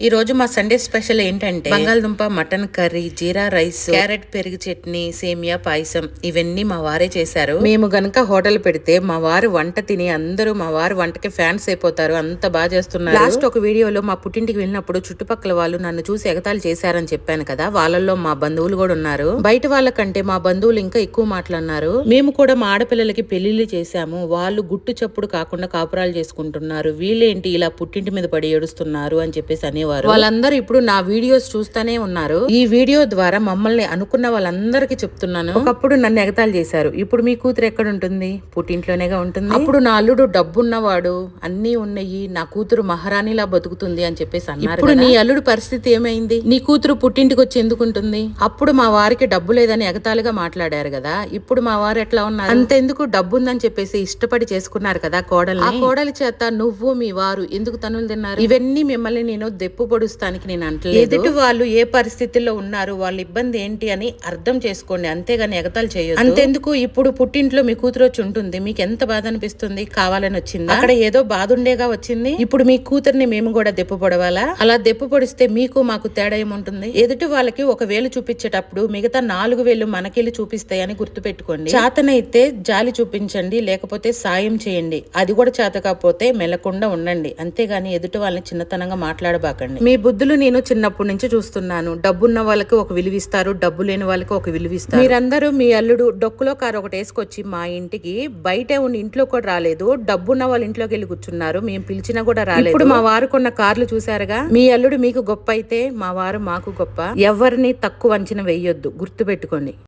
ఈ రోజు మా సండే స్పెషల్ ఏంటంటే బంగాళదుంప మటన్ కర్రీ, జీరా రైస్, క్యారెట్ పెరుగు చట్నీ, సేమియా పాయసం ఇవన్నీ మా వారే చేశారు. మేము గనక హోటల్ పెడితే మా వారు వంట తిని అందరూ మా వారు వంటకి ఫ్యాన్స్ అయిపోతారు, అంత బాగా చేస్తున్నారు. లాస్ట్ ఒక వీడియోలో మా పుట్టింటికి వెళ్ళినప్పుడు చుట్టుపక్కల వాళ్ళు నన్ను చూసి ఎగతాళి చేశారని చెప్పాను కదా, వాళ్ళల్లో మా బంధువులు కూడా ఉన్నారు. బయట వాళ్ళకంటే మా బంధువులు ఇంకా ఎక్కువ మాట్లాడినారు. మేము కూడా మా ఆడపిల్లలకి పెళ్లిళ్ళు చేశాము, వాళ్ళు గుట్టు చప్పుడు కాకుండా కాపురాలు చేసుకుంటున్నారు, వీళ్ళేంటి ఇలా పుట్టింటి మీద పడి ఏడుస్తున్నారు అని చెప్పేసి అనేవారు. వాళ్ళందరూ ఇప్పుడు నా వీడియోస్ చూస్తానే ఉన్నారు. ఈ వీడియో ద్వారా మమ్మల్ని అనుకున్న వాళ్ళందరికీ చెప్తున్నాను, ఒకప్పుడు నన్ను ఎగతాళి చేశారు, ఇప్పుడు మీ కూతురు ఎక్కడ ఉంటుంది? పుట్టింట్లోనేగా ఉంటుంది. అప్పుడు నా అల్లుడు డబ్బున్నవాడు, అన్నీ ఉన్నాయి, నా కూతురు మహారాణిలా బతుకుతుంది అని చెప్పేసి అన్నారు. ఇప్పుడు నీ అల్లుడు పరిస్థితి ఏమైంది? నీ కూతురు పుట్టింటికి వచ్చి ఎందుకుంటుంది? అప్పుడు మా వారికి డబ్బు లేదని ఎగతాళిగా మాట్లాడారు కదా, ఇప్పుడు మా వారు ఎట్లా ఉన్నారు? అంతెందుకు, డబ్బు ఉందని చెప్పేసి ఇష్టపడి చేసుకున్నారు కదా కోడల్ని. ఆ కోడలి చేత నువ్వు మీ వారు ఎందుకు తనులు తిన్నారు? ఇవన్నీ మిమ్మల్ని నేను దెప్పు పొడుస్తానికి నేను అంటలేదు. ఎదుటి వాళ్ళు ఏ పరిస్థితుల్లో ఉన్నారు, వాళ్ళ ఇబ్బంది ఏంటి అని అర్థం చేసుకోండి, అంతేగాని ఎగతాలు చేయొద్దు. అంతెందుకు, ఇప్పుడు పుట్టింట్లో మీ కూతురు వచ్చి ఉంటుంది, మీకు ఎంత బాధ అనిపిస్తుంది? కావాలని వచ్చింది, అక్కడ ఏదో బాధ ఉండేగా వచ్చింది. ఇప్పుడు మీ కూతుర్ని మేము కూడా దెప్పు పొడవాలా? అలా దెప్పు పొడిస్తే మీకు మాకు తేడా ఏముంటుంది? ఎదుటి వాళ్ళకి ఒక వేలు చూపించేటప్పుడు మిగతా 4 వేలు మనకెళ్ళి చూపిస్తాయని గుర్తు పెట్టుకోండి. చేతనైతే జాలి చూపించండి, లేకపోతే సాయం చేయండి, అది కూడా చేత కాకపోతే మెలకుండా ఉండండి, అంతేగాని ఎదుటి వాళ్ళని చిన్నతనంగా మాట్లాడబాకండి. మీ బుద్ధులు నేను చిన్నప్పటి నుంచి చూస్తున్నాను. డబ్బున్న వాళ్ళకి ఒక విలువిస్తారు, డబ్బు లేని వాళ్ళకి ఒక విలువిస్తారు. మీరందరూ మీ అల్లుడు డొక్కులో కారు ఒకటి వేసుకొచ్చి మా ఇంటికి బయటే ఉండి ఇంట్లో కూడా రాలేదు, డబ్బున్న వాళ్ళ ఇంట్లోకి వెళ్ళి కూర్చున్నారు, మేము పిలిచినా కూడా రాలేదు. ఇప్పుడు మా వారు కొన్న కార్లు చూసారుగా. మీ అల్లుడు మీకు గొప్ప అయితే మా వారు మాకు గొప్ప. ఎవరిని తక్కువ అంచనా వేయొద్దు, గుర్తు పెట్టుకోండి.